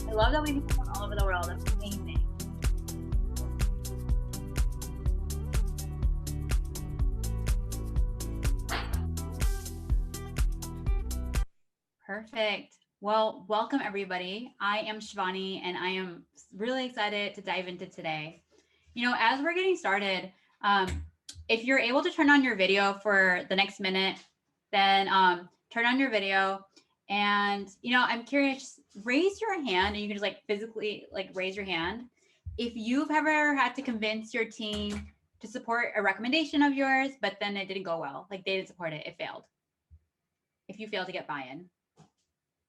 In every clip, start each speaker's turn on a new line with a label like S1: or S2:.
S1: I love that we meet people all over the world. That's amazing. Perfect. Well, welcome everybody. I am Shivani and I am really excited to dive into today. You know, as we're getting started, if you're able to turn on your video for the next minute, then turn on your video. And, you know, I'm curious, raise your hand and you can just like physically like raise your hand. If you've ever had to convince your team to support a recommendation of yours, but then it didn't go well, like they didn't support it, it failed. If you failed to get buy-in.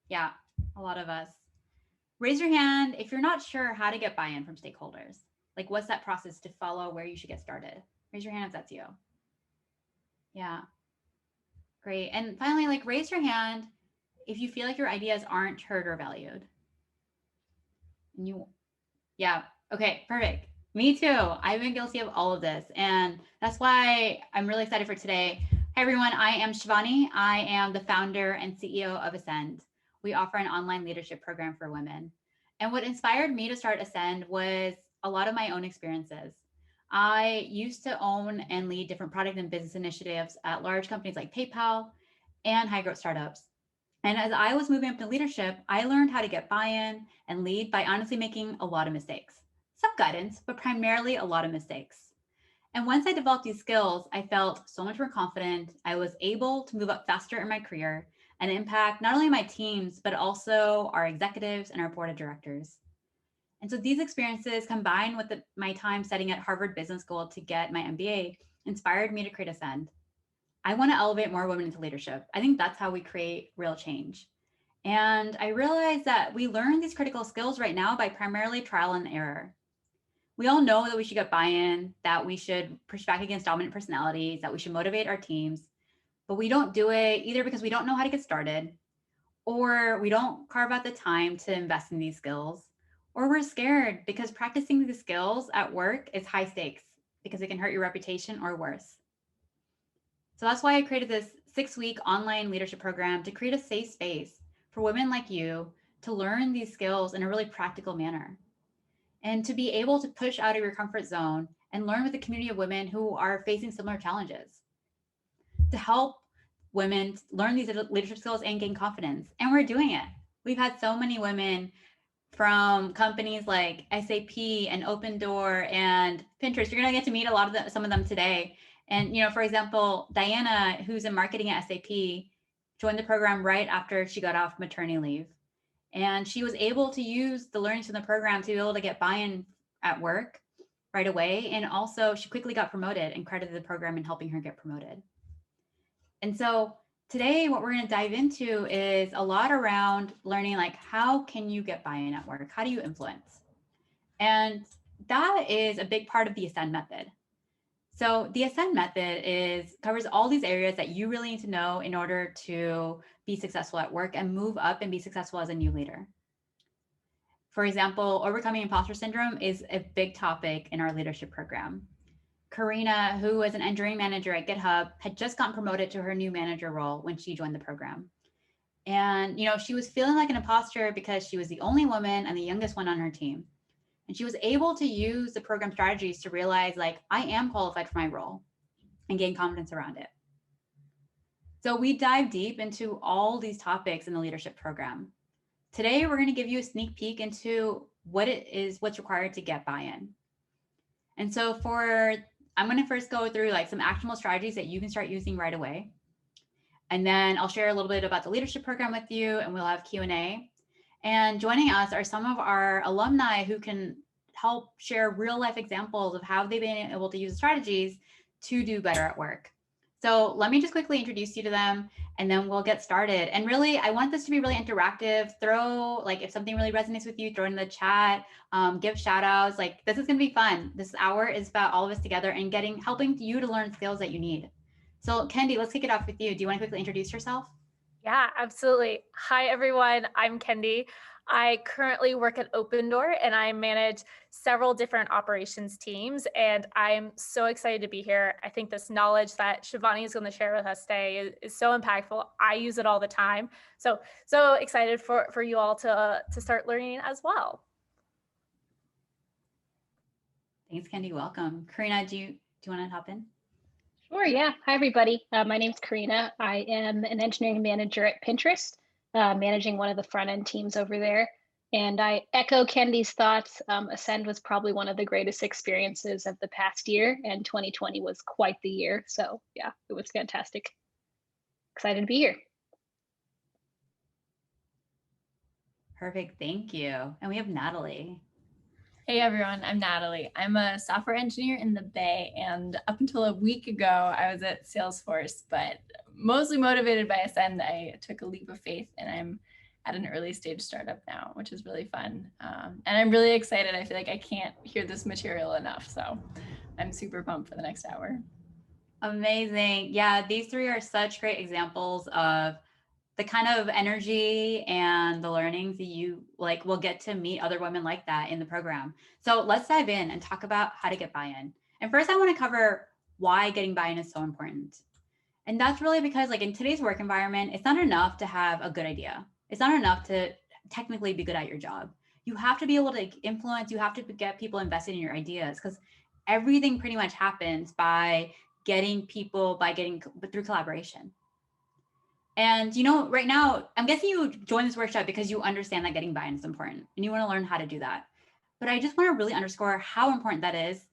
S1: Yeah, a lot of us. Raise your hand if you're not sure how to get buy-in from stakeholders. Like what's that process to follow, where you should get started? Raise your hand if that's you. Yeah, great. And finally, like raise your hand if you feel like your ideas aren't heard or valued. And yeah, okay, perfect. Me too. I've been guilty of all of this. And that's why I'm really excited for today. Hi, everyone. I am Shivani. I am the founder and CEO of Ascend. We offer an online leadership program for women. And what inspired me to start Ascend was a lot of my own experiences. I used to own and lead different product and business initiatives at large companies like PayPal and high growth startups. And as I was moving up to leadership, I learned how to get buy-in and lead by honestly making a lot of mistakes. Some guidance, but primarily a lot of mistakes. And once I developed these skills, I felt so much more confident. I was able to move up faster in my career and impact not only my teams, but also our executives and our board of directors. And so these experiences combined with my time studying at Harvard Business School to get my MBA inspired me to create Ascend. I want to elevate more women into leadership. I think that's how we create real change. And I realized that we learn these critical skills right now by primarily trial and error. We all know that we should get buy-in, that we should push back against dominant personalities, that we should motivate our teams, but we don't do it either because we don't know how to get started, or we don't carve out the time to invest in these skills, or we're scared because practicing these skills at work is high stakes because it can hurt your reputation or worse. So that's why I created this 6-week online leadership program to create a safe space for women like you to learn these skills in a really practical manner and to be able to push out of your comfort zone and learn with a community of women who are facing similar challenges, to help women learn these leadership skills and gain confidence. And we're doing it. We've had so many women from companies like SAP and Open Door and Pinterest. You're going to get to meet some of them today. And, you know, for example, Diana, who's in marketing at SAP, joined the program right after she got off maternity leave. And she was able to use the learnings from the program to be able to get buy-in at work right away. And also she quickly got promoted and credited the program in helping her get promoted. And so today what we're going to dive into is a lot around learning, like, how can you get buy-in at work? How do you influence? And that is a big part of the Ascend method. So the Ascend method covers all these areas that you really need to know in order to be successful at work and move up and be successful as a new leader. For example, overcoming imposter syndrome is a big topic in our leadership program. Karina, who was an engineering manager at GitHub, had just gotten promoted to her new manager role when she joined the program. And, you know, she was feeling like an imposter because she was the only woman and the youngest one on her team. And she was able to use the program strategies to realize, like, I am qualified for my role and gain confidence around it. So we dive deep into all these topics in the leadership program. Today, we're going to give you a sneak peek into what's required to get buy-in. And so I'm going to first go through like some actionable strategies that you can start using right away. And then I'll share a little bit about the leadership program with you, and we'll have Q&A. And joining us are some of our alumni who can help share real life examples of how they've been able to use strategies to do better at work. So let me just quickly introduce you to them, and then we'll get started. And really, I want this to be really interactive. If something really resonates with you, throw it in the chat, give shout outs. Like, this is going to be fun. This hour is about all of us together and helping you to learn skills that you need. So Kendi, let's kick it off with you. Do you want to quickly introduce yourself?
S2: Yeah, absolutely. Hi, everyone. I'm Kendi. I currently work at Open Door and I manage several different operations teams. And I'm so excited to be here. I think this knowledge that Shivani is going to share with us today is so impactful. I use it all the time. So excited for you all to start learning as well.
S1: Thanks, Candy. Welcome. Karina, do you want to hop in?
S3: Sure, yeah. Hi, everybody. My name's Karina. I am an engineering manager at Pinterest, managing one of the front end teams over there. And I echo Candy's thoughts. Ascend was probably one of the greatest experiences of the past year, and 2020 was quite the year. So, yeah, it was fantastic. Excited to be here.
S1: Perfect. Thank you. And we have Natalie.
S4: Hey everyone, I'm Natalie. I'm a software engineer in the Bay, and up until a week ago, I was at Salesforce, but mostly motivated by Ascend, I took a leap of faith and I'm at an early stage startup now, which is really fun. And I'm really excited. I feel like I can't hear this material enough, so I'm super pumped for the next hour.
S1: Amazing. Yeah, these three are such great examples of the kind of energy and the learnings that you will get to meet other women like that in the program. So let's dive in and talk about how to get buy-in. And first I want to cover why getting buy-in is so important. And that's really because in today's work environment, it's not enough to have a good idea. It's not enough to technically be good at your job. You have to be able to influence, you have to get people invested in your ideas, because everything pretty much happens by getting through collaboration. And right now, I'm guessing you joined this workshop because you understand that getting buy-in is important and you want to learn how to do that. But I just want to really underscore how important that is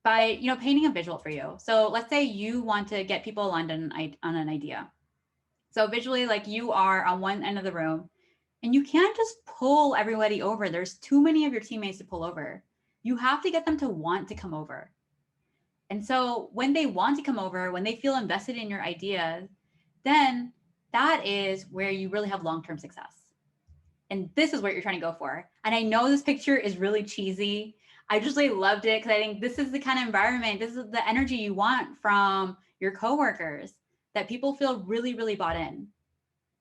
S1: by painting a visual for you. So let's say you want to get people aligned on an idea. So visually, you are on one end of the room and you can't just pull everybody over. There's too many of your teammates to pull over. You have to get them to want to come over. And so when they want to come over, when they feel invested in your idea, then that is where you really have long-term success. And this is what you're trying to go for. And I know this picture is really cheesy. I just really loved it because I think this is the kind of environment, this is the energy you want from your coworkers, that people feel really, really bought in.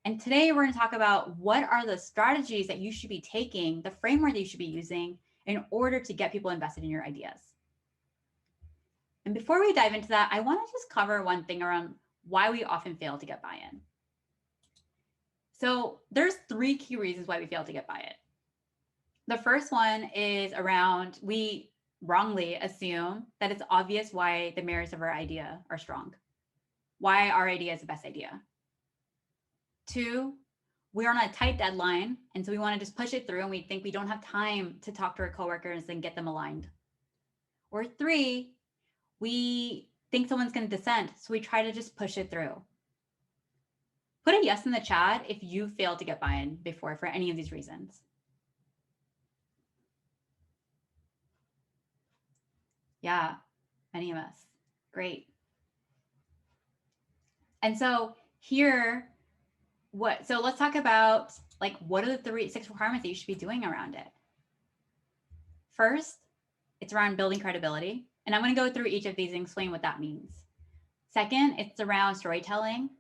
S1: And today we're going to talk about what are the strategies that you should be taking, the framework that you should be using in order to get people invested in your ideas. And before we dive into that, I want to just cover one thing around why we often fail to get buy-in. So there's 3 key reasons why we fail to get buy-in. The first one is around, we wrongly assume that it's obvious why the merits of our idea are strong, why our idea is the best idea. 2, we're on a tight deadline, and so we want to just push it through and we think we don't have time to talk to our coworkers and get them aligned. Or 3, we think someone's going to dissent, so we try to just push it through. Put a yes in the chat if you failed to get buy-in before for any of these reasons. Yeah, many of us. Great. And so here, so let's talk about what are the 6 requirements that you should be doing around it. First, it's around building credibility. And I'm going to go through each of these and explain what that means. Second, it's around storytelling.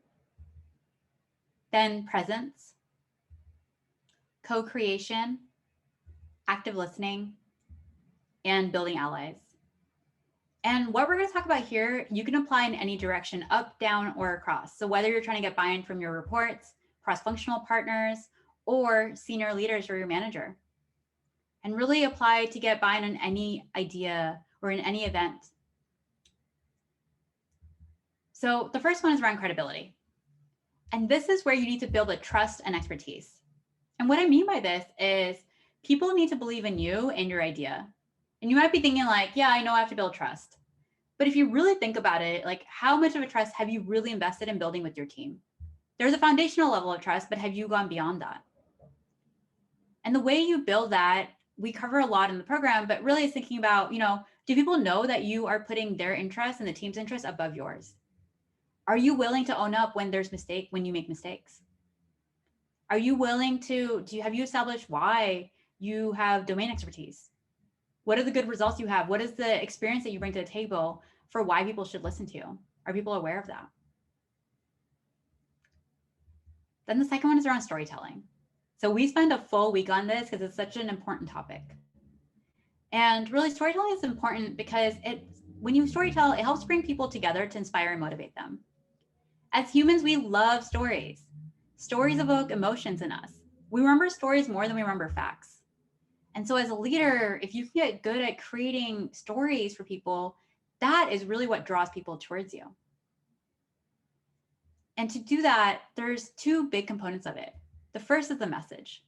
S1: Then presence, co-creation, active listening, and building allies. And what we're going to talk about here, you can apply in any direction, up, down, or across. So whether you're trying to get buy-in from your reports, cross-functional partners, or senior leaders or your manager. And really apply to get buy-in on any idea or in any event. So the first one is around credibility. And this is where you need to build a trust and expertise. And what I mean by this is people need to believe in you and your idea. And you might be thinking yeah, I know I have to build trust. But if you really think about it, how much of a trust have you really invested in building with your team? There's a foundational level of trust, but have you gone beyond that? And the way you build that, we cover a lot in the program, but really is thinking about, do people know that you are putting their interests and the team's interests above yours? Are you willing to own up when you make mistakes? Are you willing to, have you established why you have domain expertise? What are the good results you have? What is the experience that you bring to the table for why people should listen to you? Are people aware of that? Then the second one is around storytelling. So we spend a full week on this because it's such an important topic. And really, storytelling is important because when you storytell, it helps bring people together to inspire and motivate them. As humans, we love stories. Stories evoke emotions in us. We remember stories more than we remember facts. And so as a leader, if you can get good at creating stories for people, that is really what draws people towards you. And to do that, there's two big components of it. The first is the message.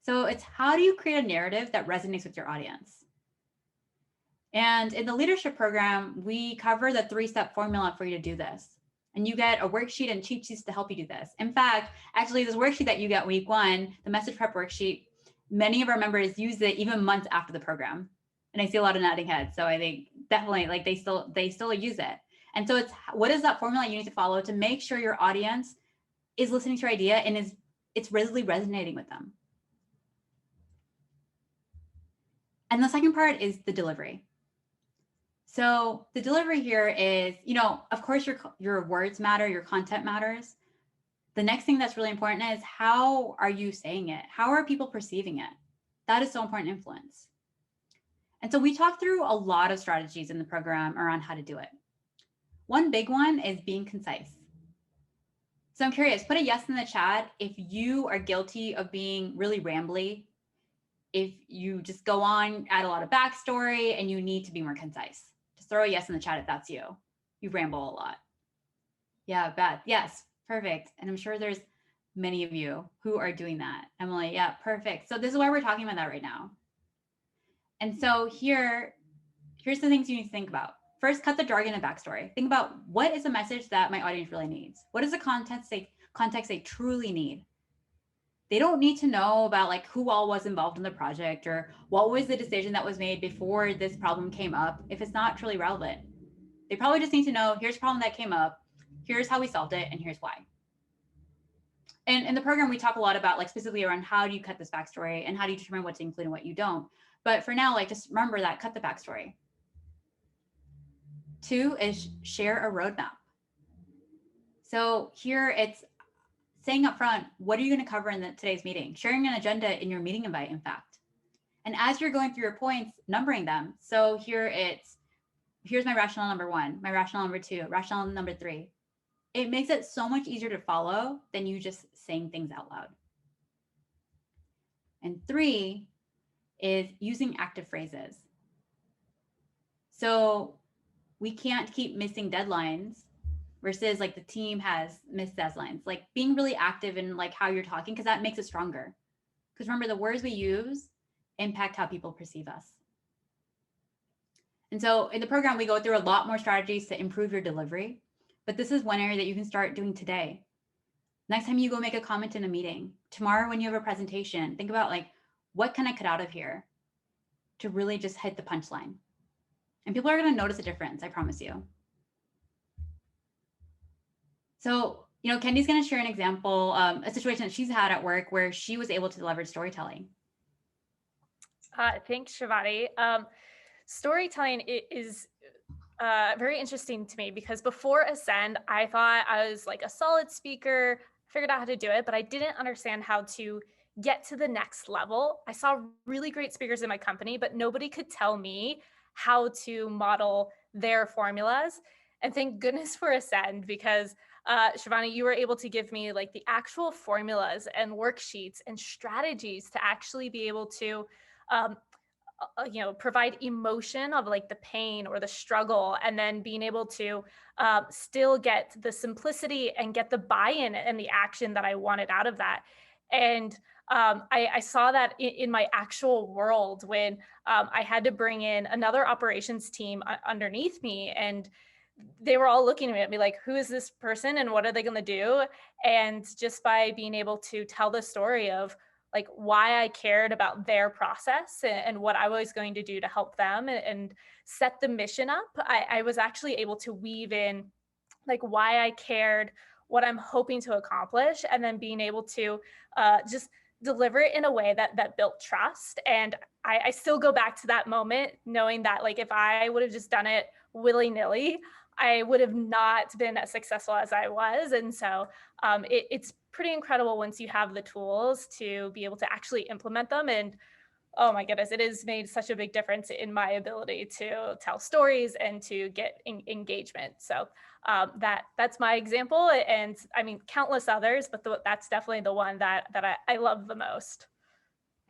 S1: So it's how do you create a narrative that resonates with your audience? And in the leadership program, we cover the 3-step formula for you to do this. And you get a worksheet and cheat sheets to help you do this. In fact, actually, this worksheet that you get week 1, the message prep worksheet, many of our members use it even months after the program. And I see a lot of nodding heads. So I think definitely like they still use it. And so it's what is that formula you need to follow to make sure your audience is listening to your idea and it's really resonating with them. And the second part is the delivery. So the delivery here is, of course your words matter, your content matters. The next thing that's really important is how are you saying it? How are people perceiving it? That is so important influence. And so we talk through a lot of strategies in the program around how to do it. One big one is being concise. So I'm curious, put a yes in the chat if you are guilty of being really rambly, if you just go on, add a lot of backstory, and you need to be more concise. Just throw a yes in the chat if that's you. You ramble a lot. Yeah, Beth, yes, perfect. And I'm sure there's many of you who are doing that. Emily, yeah, perfect. So this is why we're talking about that right now. And so here's the things you need to think about. First, cut the jargon and backstory. Think about what is the message that my audience really needs? What is the context they truly need? They don't need to know about like who all was involved in the project or what was the decision that was made before this problem came up if it's not truly relevant. They probably just need to know, here's a problem that came up, here's how we solved it, and here's why. And in the program, we talk a lot about like specifically around how do you cut this backstory and how do you determine what to include and what you don't. But for now, like just remember that, cut the backstory. 2 is share a roadmap. So here it's saying up front, what are you going to cover in today's meeting? Sharing an agenda in your meeting invite, in fact. And as you're going through your points, numbering them. So here's my rationale number 1, my rationale number 2, rationale number 3. It makes it so much easier to follow than you just saying things out loud. And 3 is using active phrases. So we can't keep missing deadlines versus like the team has missed deadlines, like being really active in like how you're talking, because that makes it stronger. Because remember, the words we use impact how people perceive us. And so in the program, we go through a lot more strategies to improve your delivery, but this is one area that you can start doing today. Next time you go make a comment in a meeting, tomorrow when you have a presentation, think about like, what can I cut out of here to really just hit the punchline? And people are going to notice a difference, I promise you. So, Kendi's going to share an example, a situation that she's had at work where she was able to leverage storytelling.
S2: Thanks, Shivani. Storytelling is very interesting to me because before Ascend, I thought I was like a solid speaker, figured out how to do it, but I didn't understand how to get to the next level. I saw really great speakers in my company, but nobody could tell me how to model their formulas. And thank goodness for Ascend, because Shivani, you were able to give me like the actual formulas and worksheets and strategies to actually be able to provide emotion of like the pain or the struggle, and then being able to still get the simplicity and get the buy-in and the action that I wanted out of that. And I saw that in my actual world when I had to bring in another operations team underneath me, and they were all looking at me like, who is this person and what are they going to do? And just by being able to tell the story of like why I cared about their process and what I was going to do to help them and set the mission up, I was actually able to weave in like why I cared, what I'm hoping to accomplish, and then being able to just deliver it in a way that built trust. And I still go back to that moment knowing that like if I would have just done it willy-nilly, I would have not been as successful as I was. And so it's pretty incredible once you have the tools to be able to actually implement them. And oh my goodness, it has made such a big difference in my ability to tell stories and to get engagement. So that's my example. And I mean, countless others, but that's definitely the one that I love the most.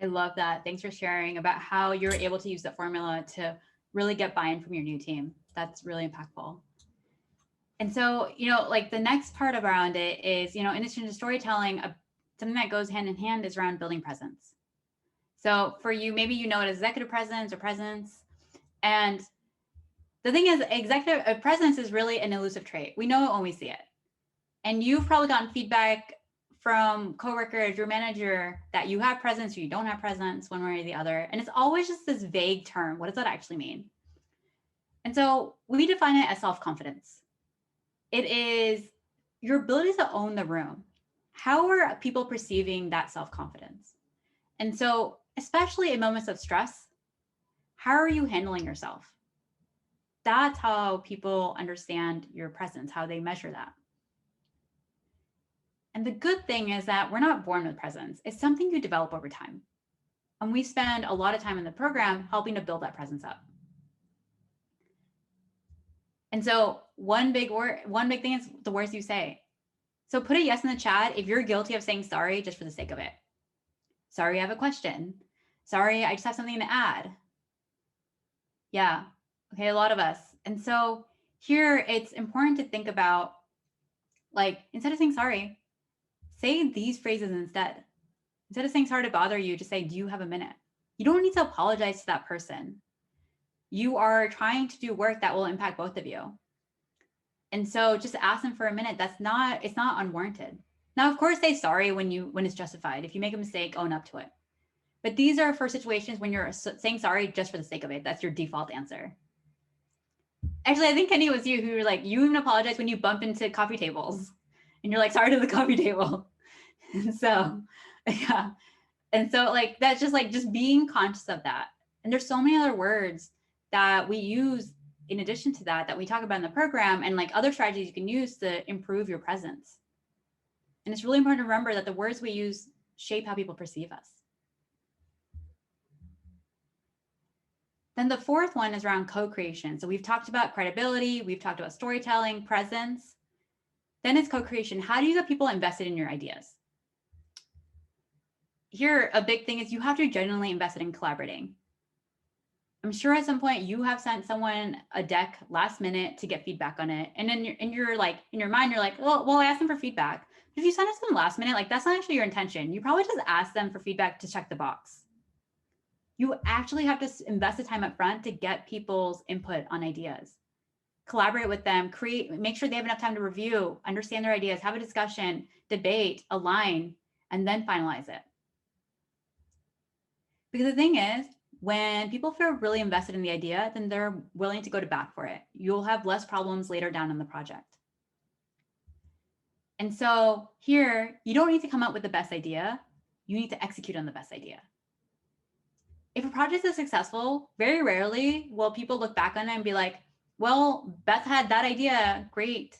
S1: I love that. Thanks for sharing about how you're able to use that formula to really get buy-in from your new team. That's really impactful. And so, like the next part around it is, in addition to storytelling, something that goes hand in hand is around building presence. So for you, maybe you know it as executive presence or presence. And the thing is, executive presence is really an elusive trait. We know it when we see it. And you've probably gotten feedback from coworkers, your manager, that you have presence or you don't have presence one way or the other. And it's always just this vague term. What does that actually mean? And so we define it as self-confidence. It is your ability to own the room. How are people perceiving that self-confidence? And so, especially in moments of stress, how are you handling yourself? That's how people understand your presence, how they measure that. And the good thing is that we're not born with presence. It's something you develop over time. And we spend a lot of time in the program helping to build that presence up. And so one big thing is the words you say. So put a yes in the chat if you're guilty of saying sorry just for the sake of it. Sorry, I have a question. Sorry, I just have something to add. Yeah, okay, a lot of us. And so here it's important to think about, like, instead of saying sorry, say these phrases instead. Instead of saying sorry to bother you, just say, do you have a minute? You don't need to apologize to that person. You are trying to do work that will impact both of you. And so just ask them for a minute. It's not unwarranted. Now, of course, say sorry when it's justified. If you make a mistake, own up to it. But these are for situations when you're saying sorry just for the sake of it. That's your default answer. Actually, I think Kenny, it was you who were like, you even apologize when you bump into coffee tables and you're like, sorry to the coffee table. And so, yeah. And so like, that's just being conscious of that. And there's so many other words that we use in addition to that we talk about in the program, and like other strategies you can use to improve your presence. And it's really important to remember that the words we use shape how people perceive us. Then the fourth one is around co-creation. So we've talked about credibility, we've talked about storytelling, presence. Then it's co-creation. How do you get people invested in your ideas? Here, a big thing is you have to genuinely invest in collaborating. I'm sure at some point you have sent someone a deck last minute to get feedback on it. And then in your mind, you're like, well, I asked them for feedback. But if you send it to them last minute, like that's not actually your intention. You probably just asked them for feedback to check the box. You actually have to invest the time up front to get people's input on ideas. Collaborate with them, make sure they have enough time to review, understand their ideas, have a discussion, debate, align, and then finalize it. Because the thing is, when people feel really invested in the idea, then they're willing to go to bat for it. You'll have less problems later down in the project. And so here, you don't need to come up with the best idea. You need to execute on the best idea. If a project is successful, very rarely will people look back on it and be like, well, Beth had that idea, great.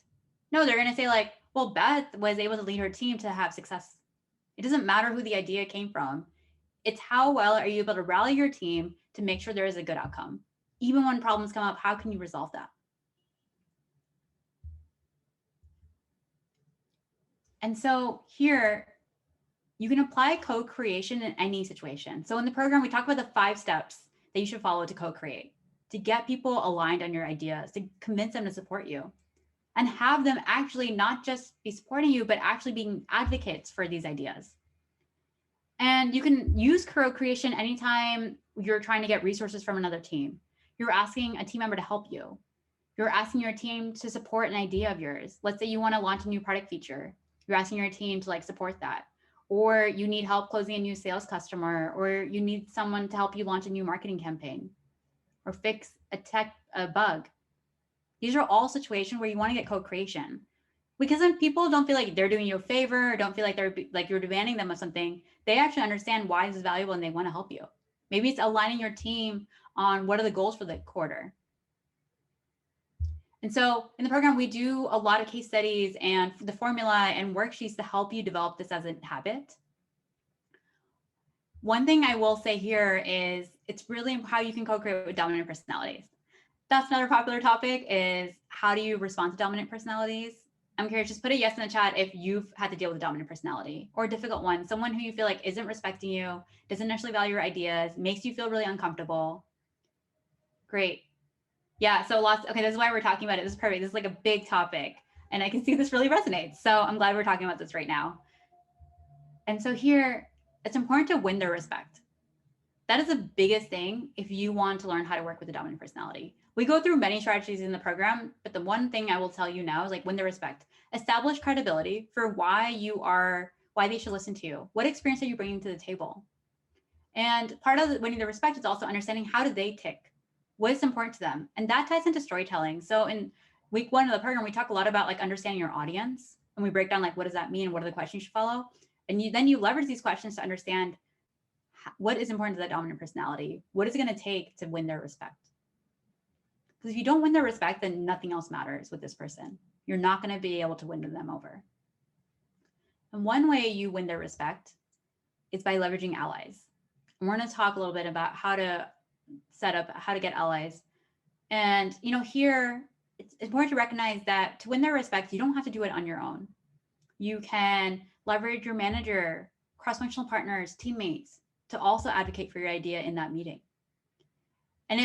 S1: No, they're gonna say like, well, Beth was able to lead her team to have success. It doesn't matter who the idea came from. It's how well are you able to rally your team to make sure there is a good outcome. Even when problems come up, how can you resolve that? And so here, you can apply co-creation in any situation. So in the program, we talk about the 5 steps that you should follow to co-create, to get people aligned on your ideas, to convince them to support you, and have them actually not just be supporting you, but actually being advocates for these ideas. And you can use co-creation anytime you're trying to get resources from another team. You're asking a team member to help you. You're asking your team to support an idea of yours. Let's say you want to launch a new product feature. You're asking your team to like support that. Or you need help closing a new sales customer, or you need someone to help you launch a new marketing campaign or fix a bug. These are all situations where you want to get co-creation. Because when people don't feel like they're doing you a favor, or don't feel like you're demanding them of something, they actually understand why this is valuable and they want to help you. Maybe it's aligning your team on what are the goals for the quarter. And so in the program, we do a lot of case studies and the formula and worksheets to help you develop this as a habit. One thing I will say here is it's really how you can co-create with dominant personalities. That's another popular topic is how do you respond to dominant personalities? I'm curious, just put a yes in the chat if you've had to deal with a dominant personality or a difficult one, someone who you feel like isn't respecting you, doesn't necessarily value your ideas, makes you feel really uncomfortable. Great. Yeah, so okay, this is why we're talking about it. This is perfect. This is like a big topic and I can see this really resonates. So I'm glad we're talking about this right now. And so here, it's important to win their respect. That is the biggest thing if you want to learn how to work with a dominant personality. We go through many strategies in the program, but the one thing I will tell you now is like win their respect. Establish credibility for why they should listen to you. What experience are you bringing to the table? And part of winning their respect is also understanding how do they tick? What is important to them? And that ties into storytelling. So in week 1 of the program, we talk a lot about like understanding your audience, and we break down like what does that mean? What are the questions you should follow? And then you leverage these questions to understand what is important to that dominant personality. What is it going to take to win their respect? Because if you don't win their respect, then nothing else matters with this person. You're not going to be able to win them over. And one way you win their respect is by leveraging allies. And we're going to talk a little bit about how to get allies. And here it's important to recognize that to win their respect, you don't have to do it on your own. You can leverage your manager, cross-functional partners, teammates to also advocate for your idea in that meeting. And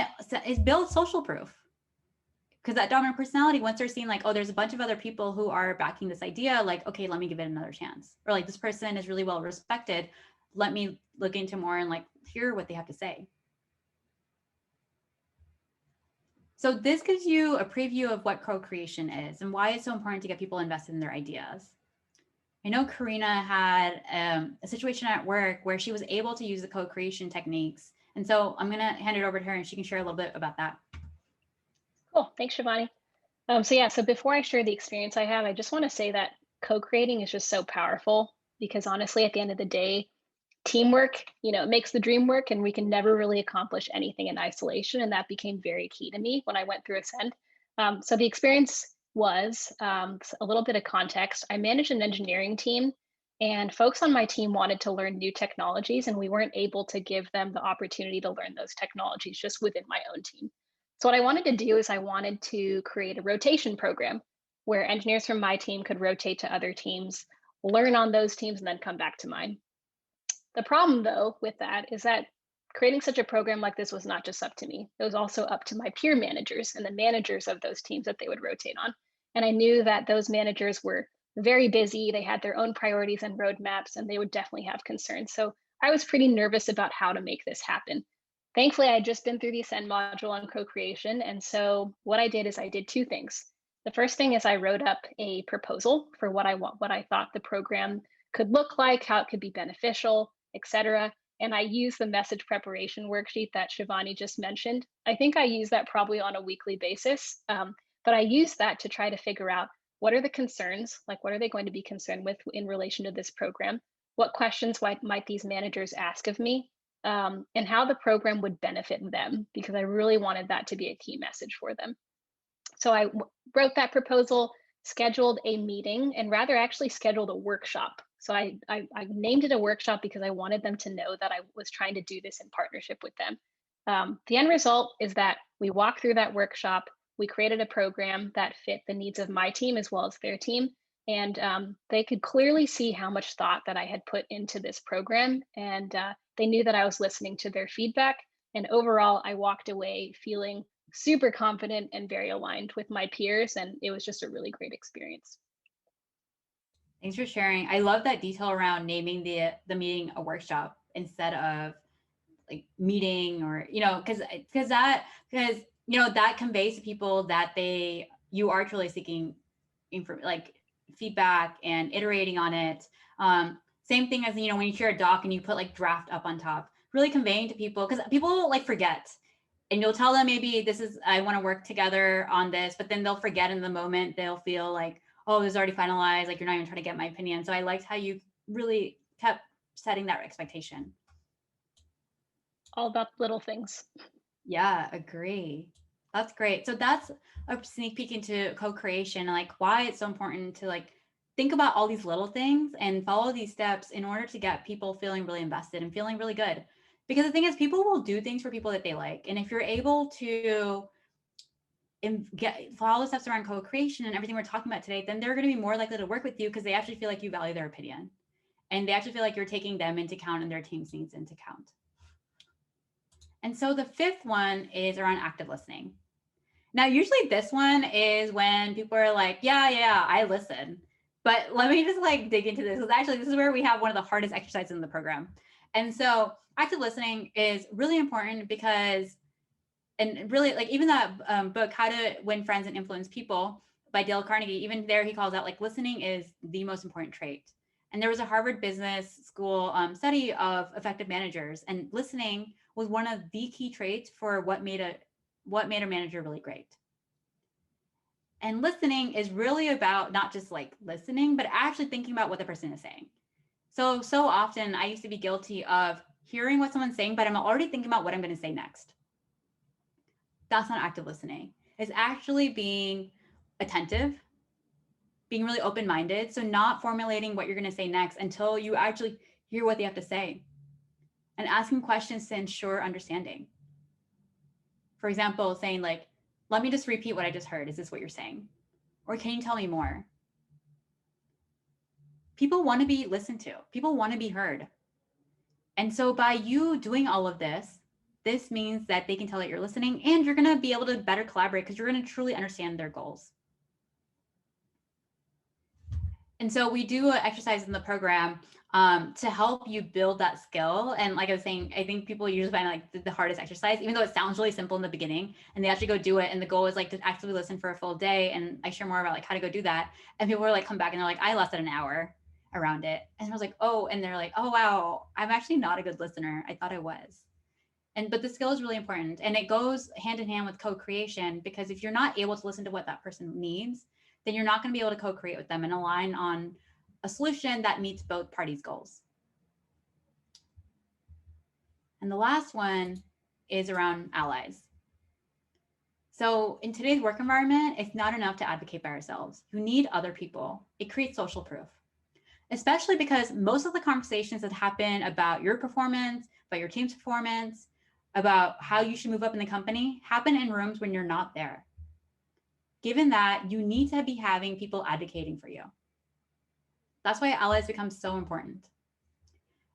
S1: it builds social proof. Because that dominant personality, once they're seeing like, oh, there's a bunch of other people who are backing this idea, like, okay, let me give it another chance. Or like, this person is really well respected. Let me look into more and like hear what they have to say. So this gives you a preview of what co-creation is and why it's so important to get people invested in their ideas. I know Karina had a situation at work where she was able to use the co-creation techniques. And so I'm going to hand it over to her and she can share a little bit about that.
S3: Cool. Thanks, Shivani. So before I share the experience I have, I just want to say that co-creating is just so powerful because honestly, at the end of the day, teamwork, it makes the dream work, and we can never really accomplish anything in isolation. And that became very key to me when I went through Ascend. So the experience was a little bit of context. I managed an engineering team, and folks on my team wanted to learn new technologies, and we weren't able to give them the opportunity to learn those technologies just within my own team. So what I wanted to do is I wanted to create a rotation program where engineers from my team could rotate to other teams, learn on those teams, and then come back to mine. The problem, though, with that is that creating such a program like this was not just up to me. It was also up to my peer managers and the managers of those teams that they would rotate on. And I knew that those managers were very busy. They had their own priorities and roadmaps, and they would definitely have concerns. So I was pretty nervous about how to make this happen. Thankfully, I had just been through the Ascend module on co-creation. And so what I did is I did 2 things. The first thing is I wrote up a proposal for what I thought the program could look like, how it could be beneficial, etc. And I use the message preparation worksheet that Shivani just mentioned. I think I use that probably on a weekly basis, but I use that to try to figure out what are the concerns, like what are they going to be concerned with in relation to this program? What questions might these managers ask of me? And how the program would benefit them, because I really wanted that to be a key message for them. So I wrote that proposal, scheduled a meeting, and rather actually scheduled a workshop. So I named it a workshop because I wanted them to know that I was trying to do this in partnership with them. The end result is that we walked through that workshop. We created a program that fit the needs of my team as well as their team. And they could clearly see how much thought that I had put into this program. And they knew that I was listening to their feedback. And overall, I walked away feeling super confident and very aligned with my peers. And it was just a really great experience.
S1: Thanks for sharing. I love that detail around naming the meeting a workshop instead of like meeting, or because that conveys to people that you are truly seeking like feedback and iterating on it. Same thing as when you share a doc and you put like draft up on top, really conveying to people, because people like forget. And you'll tell them maybe I want to work together on this, but then they'll forget in the moment. They'll feel like, oh, this is already finalized. Like you're not even trying to get my opinion. So I liked how you really kept setting that expectation.
S3: All about little things.
S1: Yeah, agree. That's great. So that's a sneak peek into co-creation and like why it's so important to like think about all these little things and follow these steps in order to get people feeling really invested and feeling really good. Because the thing is, people will do things for people that they like. And if you're able to follow the steps around co-creation and everything we're talking about today, then they're going to be more likely to work with you because they actually feel like you value their opinion. And they actually feel like you're taking them into account and their team's needs into account. And so the fifth one is around active listening. Now, usually this one is when people are like, yeah, I listen. But let me just like dig into this, because actually this is where we have one of the hardest exercises in the program. And so active listening is really important because, and really like even that book, How to Win Friends and Influence People by Dale Carnegie, even there he calls out like listening is the most important trait. And there was a Harvard Business School study of effective managers, and listening was one of the key traits for what made a manager really great. And listening is really about not just like listening, but actually thinking about what the person is saying. So often I used to be guilty of hearing what someone's saying, but I'm already thinking about what I'm going to say next. That's not active listening. It's actually being attentive, being really open-minded. So not formulating what you're going to say next until you actually hear what they have to say, and asking questions to ensure understanding. For example, saying like, let me just repeat what I just heard. Is this what you're saying? Or can you tell me more? People want to be listened to. People want to be heard. And so by you doing all of this, this means that they can tell that you're listening, and you're going to be able to better collaborate because you're going to truly understand their goals. And so we do an exercise in the program to help you build that skill. And like I was saying, I think people usually find like the hardest exercise, even though it sounds really simple in the beginning, and they actually go do it. And the goal is like to actively listen for a full day. And I share more about like how to go do that. And people are like, come back and they're like, I lasted an hour around it. And I was like, oh, and they're like, oh, wow, I'm actually not a good listener. I thought I was. But the skill is really important, and it goes hand in hand with co-creation, because if you're not able to listen to what that person needs, then you're not going to be able to co-create with them and align on a solution that meets both parties' goals. And the last one is around allies. So in today's work environment, it's not enough to advocate by ourselves. You need other people. It creates social proof, especially because most of the conversations that happen about your performance, about your team's performance, about how you should move up in the company happen in rooms when you're not there. Given that, you need to be having people advocating for you. That's why allies become so important.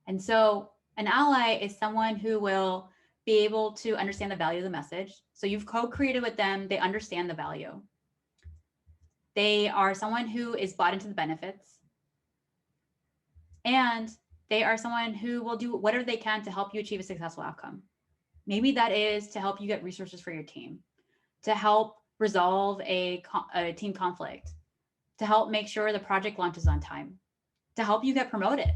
S1: And so an ally is someone who will be able to understand the value of the message. So you've co-created with them, they understand the value. They are someone who is bought into the benefits. And they are someone who will do whatever they can to help you achieve a successful outcome. Maybe that is to help you get resources for your team, to help resolve a team conflict, to help make sure the project launches on time, to help you get promoted.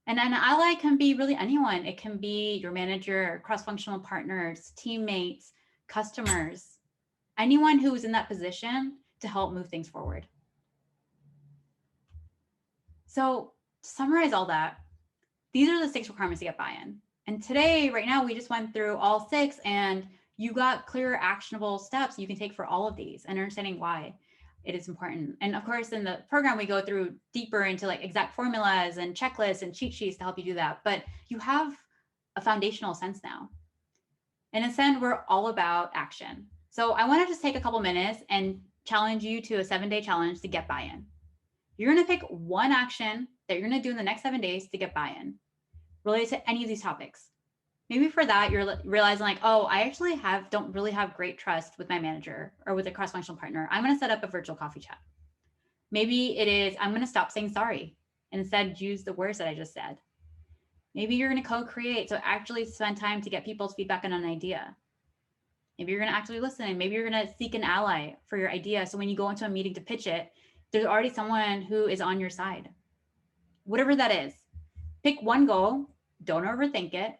S1: And an ally can be really anyone. It can be your manager, cross-functional partners, teammates, customers, anyone who is in that position to help move things forward. So to summarize all that, these are the 6 requirements to get buy-in. And today, right now, we just went through all 6, and you got clear, actionable steps you can take for all of these and understanding why it is important. And of course, in the program, we go through deeper into like exact formulas and checklists and cheat sheets to help you do that. But you have a foundational sense now. In a sense, we're all about action. So I want to just take a couple minutes and challenge you to a 7-day challenge to get buy-in. You're going to pick one action that you're going to do in the next 7 days to get buy-in related to any of these topics. Maybe for that, you're realizing like, oh, I actually don't really have great trust with my manager or with a cross-functional partner. I'm going to set up a virtual coffee chat. Maybe it is, I'm going to stop saying sorry and instead use the words that I just said. Maybe you're going to co-create. So actually spend time to get people's feedback on an idea. Maybe you're going to actually listen. And maybe you're going to seek an ally for your idea. So when you go into a meeting to pitch it, there's already someone who is on your side. Whatever that is, pick one goal, don't overthink it,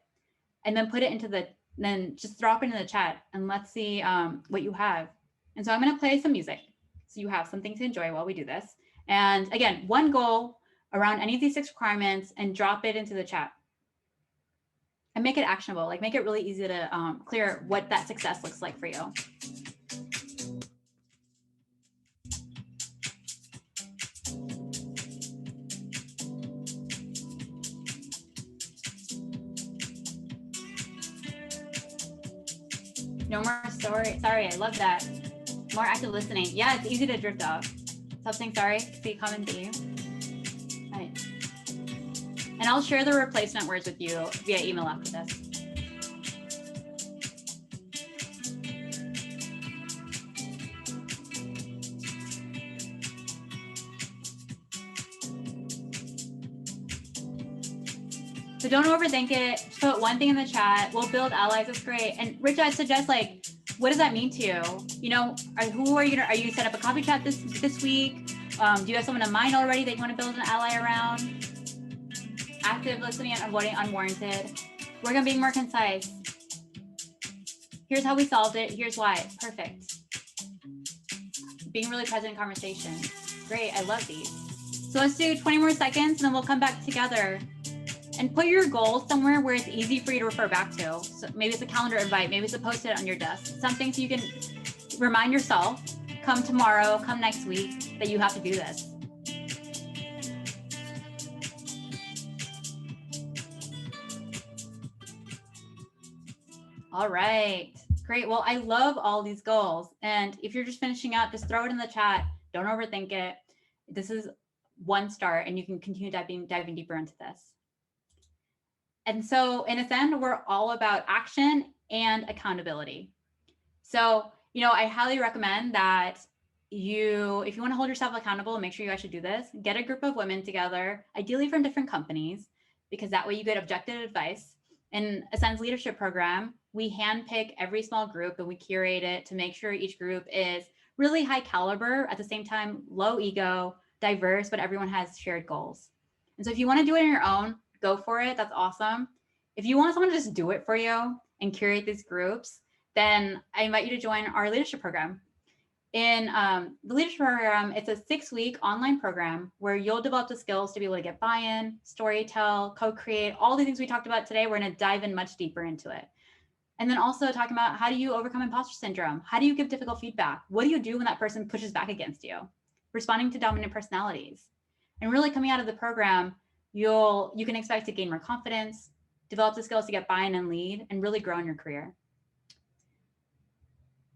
S1: and then put it then just drop it in the chat and let's see what you have. And so I'm going to play some music so you have something to enjoy while we do this. And again, one goal around any of these 6 requirements and drop it into the chat. and make it actionable, like make it really easy to clear what that success looks like for you. No more sorry, I love that. More active listening. Yeah, it's easy to drift off. Stop saying sorry, be a common theme. Right. And I'll share the replacement words with you via email after this. So don't overthink it. Just put one thing in the chat. We'll build allies. It's great. And Rich, I suggest, like, what does that mean to you? You know, who are you gonna? Are you set up a coffee chat this week? Do you have someone in mind already that you want to build an ally around? Active listening and avoiding unwarranted. We're gonna be more concise. Here's how we solved it. Here's why. Perfect. Being really present in conversation. Great. I love these. So let's do 20 more seconds, and then we'll come back together. And put your goals somewhere where it's easy for you to refer back to. So maybe it's a calendar invite, maybe it's a post-it on your desk, something so you can remind yourself, come tomorrow, come next week, that you have to do this. All right, great. Well, I love all these goals. And if you're just finishing up, just throw it in the chat. Don't overthink it. This is one start, and you can continue diving deeper into this. And so in Ascend, we're all about action and accountability. So, you know, I highly recommend that if you want to hold yourself accountable, make sure you actually do this. Get a group of women together, ideally from different companies, because that way you get objective advice. In Ascend's leadership program, we handpick every small group and we curate it to make sure each group is really high caliber, at the same time, low ego, diverse, but everyone has shared goals. And so if you want to do it on your own, go for it. That's awesome. If you want someone to just do it for you and curate these groups, then I invite you to join our leadership program. In the leadership program, it's a 6-week online program where you'll develop the skills to be able to get buy-in, storytell, co-create, all the things we talked about today. We're going to dive in much deeper into it. And then also talking about, how do you overcome imposter syndrome? How do you give difficult feedback? What do you do when that person pushes back against you? Responding to dominant personalities. And really coming out of the program, you can expect to gain more confidence, develop the skills to get buy-in and lead, and really grow in your career.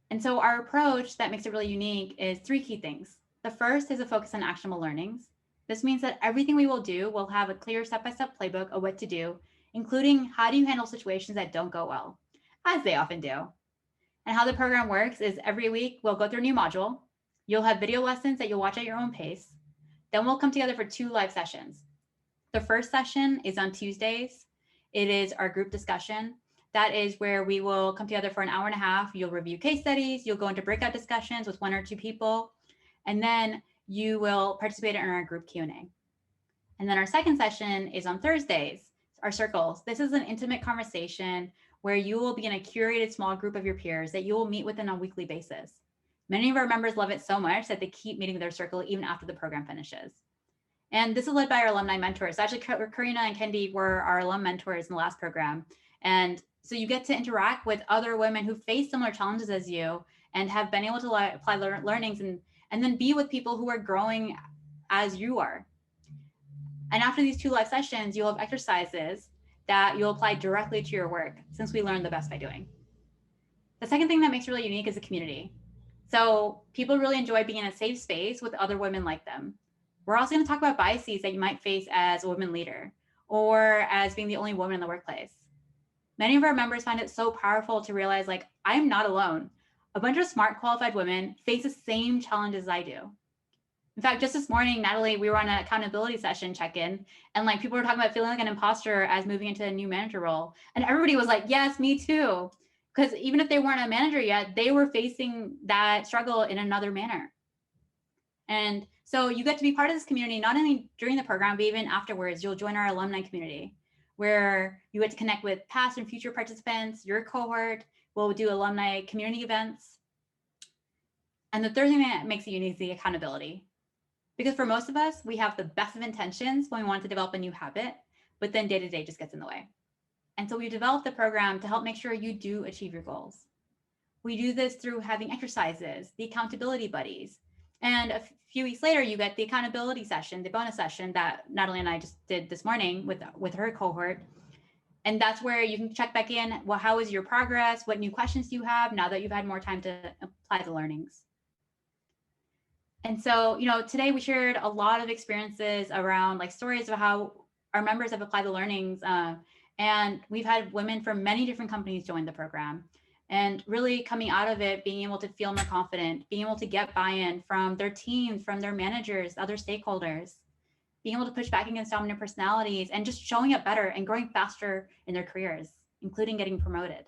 S1: And so our approach that makes it really unique is 3 key things. The first is a focus on actionable learnings. This means that everything we will do will have a clear step-by-step playbook of what to do, including how do you handle situations that don't go well, as they often do. And how the program works is every week we'll go through a new module. You'll have video lessons that you'll watch at your own pace. Then we'll come together for 2 live sessions. The first session is on Tuesdays. It is our group discussion. That is where we will come together for an hour and a half. You'll review case studies. You'll go into breakout discussions with 1 or 2 people. And then you will participate in our group Q&A. And then our second session is on Thursdays, our circles. This is an intimate conversation where you will be in a curated small group of your peers that you will meet with on a weekly basis. Many of our members love it so much that they keep meeting with their circle even after the program finishes. And this is led by our alumni mentors. Actually, Karina and Kendi were our alum mentors in the last program. And so you get to interact with other women who face similar challenges as you and have been able to apply learnings and then be with people who are growing as you are. And after these 2 live sessions, you'll have exercises that you'll apply directly to your work, since we learn the best by doing. The second thing that makes it really unique is the community. So people really enjoy being in a safe space with other women like them. We're also going to talk about biases that you might face as a woman leader or as being the only woman in the workplace. Many of our members find it so powerful to realize, like, I'm not alone. A bunch of smart, qualified women face the same challenges I do. In fact, just this morning, Natalie, we were on an accountability session check-in, and like people were talking about feeling like an imposter as moving into a new manager role. And everybody was like, yes, me too. Because even if they weren't a manager yet, they were facing that struggle in another manner. And so you get to be part of this community, not only during the program, but even afterwards. You'll join our alumni community, where you get to connect with past and future participants, your cohort. We'll do alumni community events. And the third thing that makes it unique is the accountability. Because for most of us, we have the best of intentions when we want to develop a new habit, but then day-to-day just gets in the way. And so we developed the program to help make sure you do achieve your goals. We do this through having exercises, the accountability buddies. And a few weeks later, you get the accountability session, the bonus session that Natalie and I just did this morning with her cohort. And that's where you can check back in. Well, how is your progress? What new questions do you have now that you've had more time to apply the learnings? And so, today we shared a lot of experiences around like stories of how our members have applied the learnings. And we've had women from many different companies join the program, and really coming out of it, being able to feel more confident, being able to get buy-in from their teams, from their managers, other stakeholders, being able to push back against dominant personalities, and just showing up better and growing faster in their careers, including getting promoted.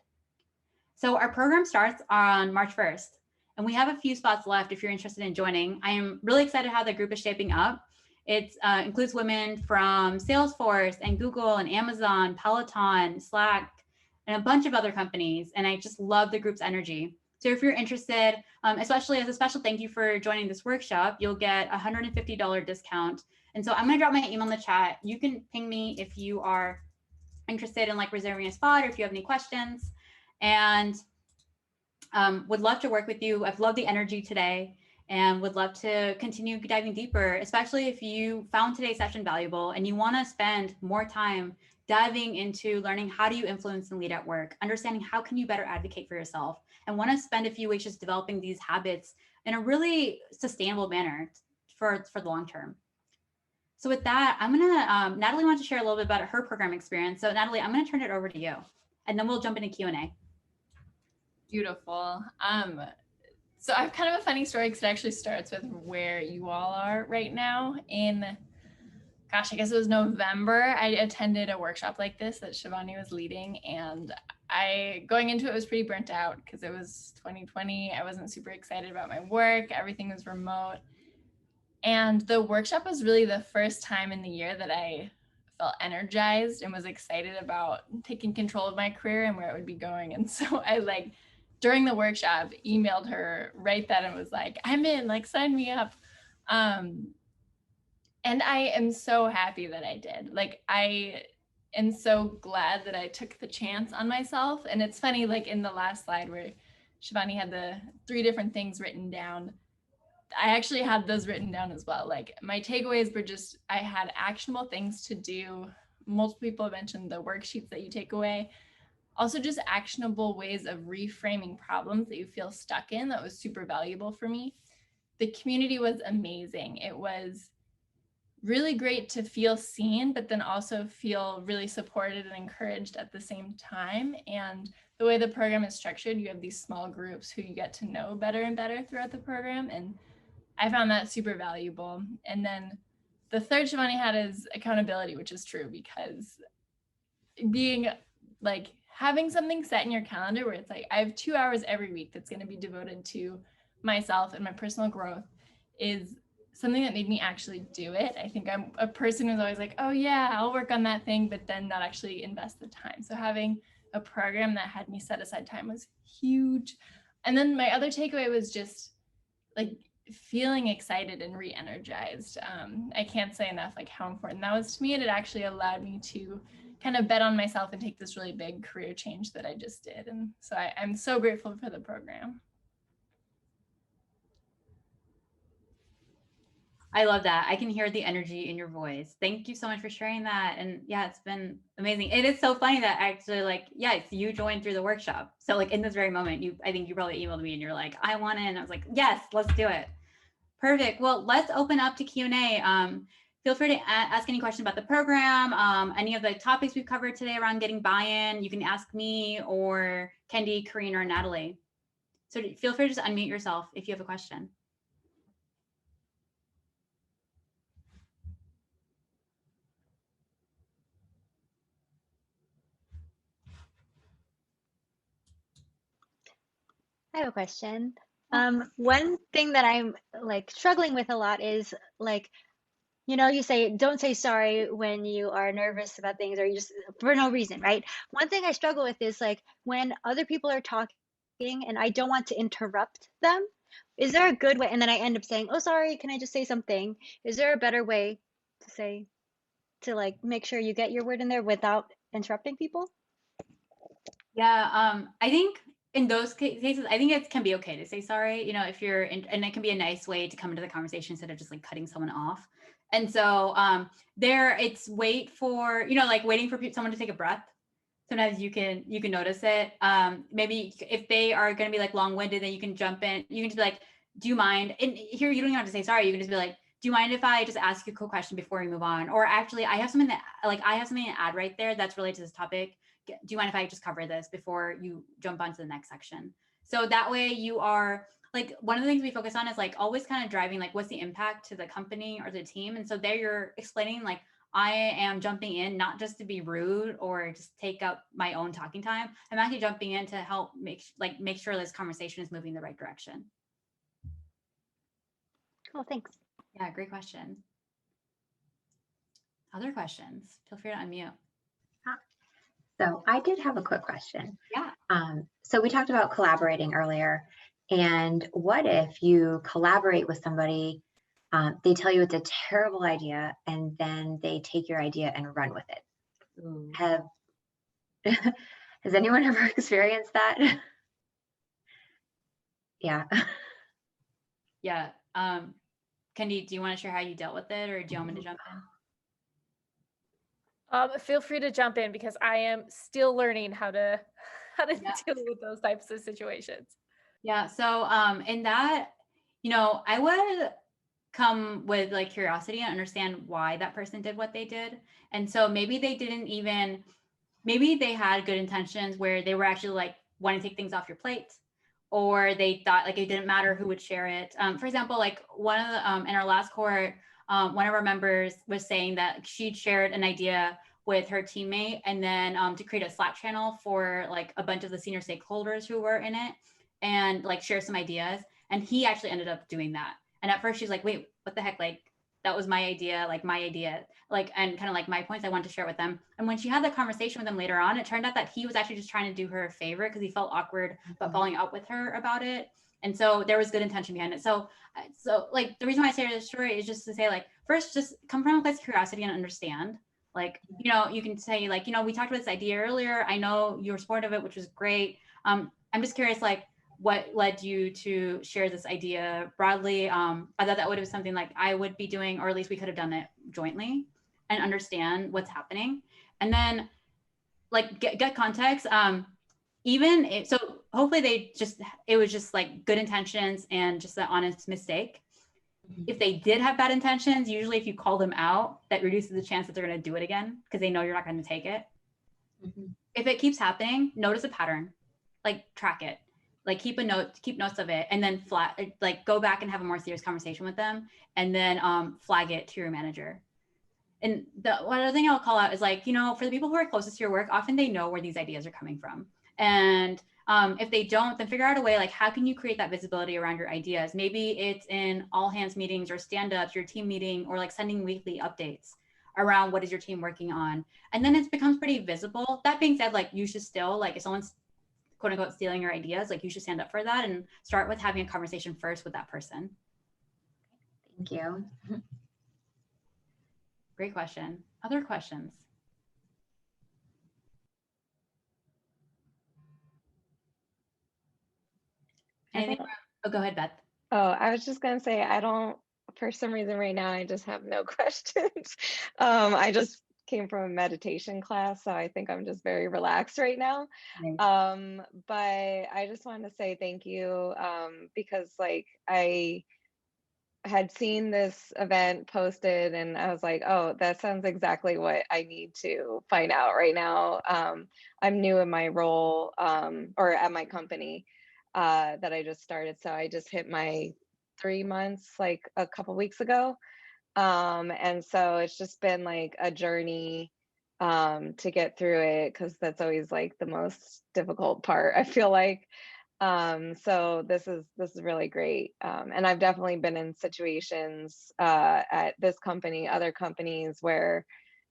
S1: So our program starts on March 1st, and we have a few spots left if you're interested in joining. I am really excited how the group is shaping up. It includes women from Salesforce and Google and Amazon, Peloton, Slack, and a bunch of other companies. And I just love the group's energy. So if you're interested, especially as a special thank you for joining this workshop, you'll get a $150 discount. And so I'm going to drop my email in the chat. You can ping me if you are interested in like reserving a spot or if you have any questions. And would love to work with you. I've loved the energy today and would love to continue diving deeper, especially if you found today's session valuable and you want to spend more time diving into learning how do you influence and lead at work, understanding how can you better advocate for yourself, and want to spend a few weeks just developing these habits in a really sustainable manner for the long term. So with that, I'm gonna, Natalie wants to share a little bit about her program experience. So Natalie, I'm gonna turn it over to you, and then we'll jump into Q&A.
S4: Beautiful. So I have kind of a funny story because it actually starts with where you all are right now. I guess it was November, I attended a workshop like this that Shivani was leading, and going into it was pretty burnt out because it was 2020. I wasn't super excited about my work. Everything was remote. And the workshop was really the first time in the year that I felt energized and was excited about taking control of my career and where it would be going. And so I during the workshop, emailed her right then and was like, I'm in, sign me up. And I am so happy that I did. I am so glad that I took the chance on myself. And it's funny, in the last slide where Shivani had the 3 different things written down, I actually had those written down as well. My takeaways were just, I had actionable things to do. Multiple people mentioned the worksheets that you take away. Also just actionable ways of reframing problems that you feel stuck in. That was super valuable for me. The community was amazing. It was really great to feel seen, but then also feel really supported and encouraged at the same time. And the way the program is structured, you have these small groups who you get to know better and better throughout the program. And I found that super valuable. And then the third Shivani had is accountability, which is true, because being having something set in your calendar where it's I have 2 hours every week that's going to be devoted to myself and my personal growth is something that made me actually do it. I think I'm a person who's always oh yeah, I'll work on that thing, but then not actually invest the time. So having a program that had me set aside time was huge. And then my other takeaway was just feeling excited and re-energized. I can't say enough how important that was to me, and it actually allowed me to kind of bet on myself and take this really big career change that I just did. And so I'm so grateful for the program.
S1: I love that. I can hear the energy in your voice. Thank you so much for sharing that. And yeah, it's been amazing. It is so funny that actually you joined through the workshop. So in this very moment, I think you probably emailed me and you're like, I want in. I was like, yes, let's do it. Perfect. Well, let's open up to Q&A. Feel free to ask any question about the program, any of the topics we've covered today around getting buy-in. You can ask me or Kendi, Karina, or Natalie. So feel free to just unmute yourself if you have a question.
S5: I have a question. One thing that I'm struggling with a lot is you say don't say sorry when you are nervous about things or you just for no reason, right? One thing I struggle with is when other people are talking and I don't want to interrupt them. Is there a good way? And then I end up saying, "Oh, sorry, can I just say something?" Is there a better way to make sure you get your word in there without interrupting people?
S1: Yeah, I think in those cases, I think it can be okay to say sorry, if you're in, and it can be a nice way to come into the conversation instead of just like cutting someone off. And so it's wait for, like waiting for someone to take a breath. Sometimes you can notice it. Maybe if they are going to be like long-winded, then you can jump in. You can just be like, do you mind? And here you don't even have to say sorry. You can just be like, do you mind if I just ask you a quick question before we move on? Or actually, I have something to add right there that's related to this topic. Do you mind if I just cover this before you jump onto the next section? So that way you are like, one of the things we focus on is like always kind of driving like what's the impact to the company or the team. And so there you're explaining like, I am jumping in not just to be rude or just take up my own talking time. I'm actually jumping in to help make sure this conversation is moving in the right direction.
S5: Cool, thanks.
S1: Yeah, great question. Other questions? Feel free to unmute.
S6: So I did have a quick question.
S1: Yeah.
S6: So we talked about collaborating earlier, and what if you collaborate with somebody, they tell you it's a terrible idea, and then they take your idea and run with it?
S1: Ooh.
S6: Has anyone ever experienced that? Yeah.
S1: Yeah. Kendi, do you want to share how you dealt with it, or do you want me to jump in?
S2: Feel free to jump in because I am still learning how to
S1: Yeah.
S2: deal with those types of situations.
S1: Yeah. So in that, I would come with like curiosity and understand why that person did what they did. And so maybe they had good intentions where they were actually like wanting to take things off your plate, or they thought like it didn't matter who would share it. For example, like one of the in our last cohort, one of our members was saying that she'd shared an idea with her teammate, and then to create a Slack channel for like a bunch of the senior stakeholders who were in it, and like share some ideas. And he actually ended up doing that. And at first she's like, wait, what the heck? Like, that was my idea, like, and kind of like my points I wanted to share with them. And when she had that conversation with him later on, it turned out that he was actually just trying to do her a favor because he felt awkward about following up with her about it. And so there was good intention behind it. So like the reason why I share this story is just to say, like, first, just come from a place of curiosity and understand. Like, you can say like, we talked about this idea earlier. I know you were supportive of it, which was great. I'm just curious, like, what led you to share this idea broadly? I thought that would have been something like I would be doing, or at least we could have done it jointly, and understand what's happening. And then like get context. So hopefully it was just like good intentions and just an honest mistake. If they did have bad intentions, usually if you call them out, that reduces the chance that they're going to do it again because they know you're not going to take it. If it keeps happening, notice a pattern, like track it, like keep notes of it, and then go back and have a more serious conversation with them, and then flag it to your manager. And the one other thing I'll call out is like, for the people who are closest to your work, often they know where these ideas are coming from. And if they don't, then figure out a way, like, how can you create that visibility around your ideas? Maybe it's in all hands meetings or stand-ups, your team meeting, or like sending weekly updates around what is your team working on. And then it becomes pretty visible. That being said, like, you should still, like, if someone's quote unquote stealing your ideas, like, you should stand up for that and start with having a conversation first with that person.
S6: Thank you.
S1: Great question. Other questions? Anything? Oh, go ahead, Beth.
S7: Oh, I was just gonna say, for some reason right now, I just have no questions. I just came from a meditation class, so I think I'm just very relaxed right now.
S1: Nice.
S7: But I just wanted to say thank you, because like I had seen this event posted and I was like, oh, that sounds exactly what I need to find out right now. I'm new in my role, or at my company that I just started. So I just hit my 3 months like a couple weeks ago. And so it's just been like a journey to get through it, because that's always like the most difficult part, I feel like. So this is really great. And I've definitely been in situations at this company, other companies, where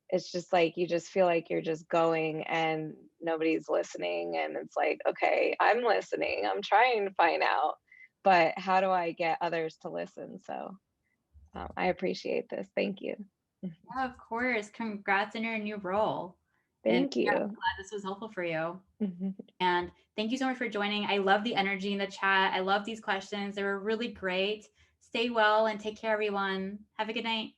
S7: it's just like you just feel like you're just going and nobody's listening, and it's like, okay, I'm listening, I'm trying to find out, but how do I get others to listen? So I appreciate this. Thank you.
S1: Yeah, of course. Congrats on your new role.
S7: Thank you.
S1: I'm glad this was helpful for you. And thank you so much for joining. I love the energy in the chat. I love these questions. They were really great. Stay well and take care, everyone. Have a good night.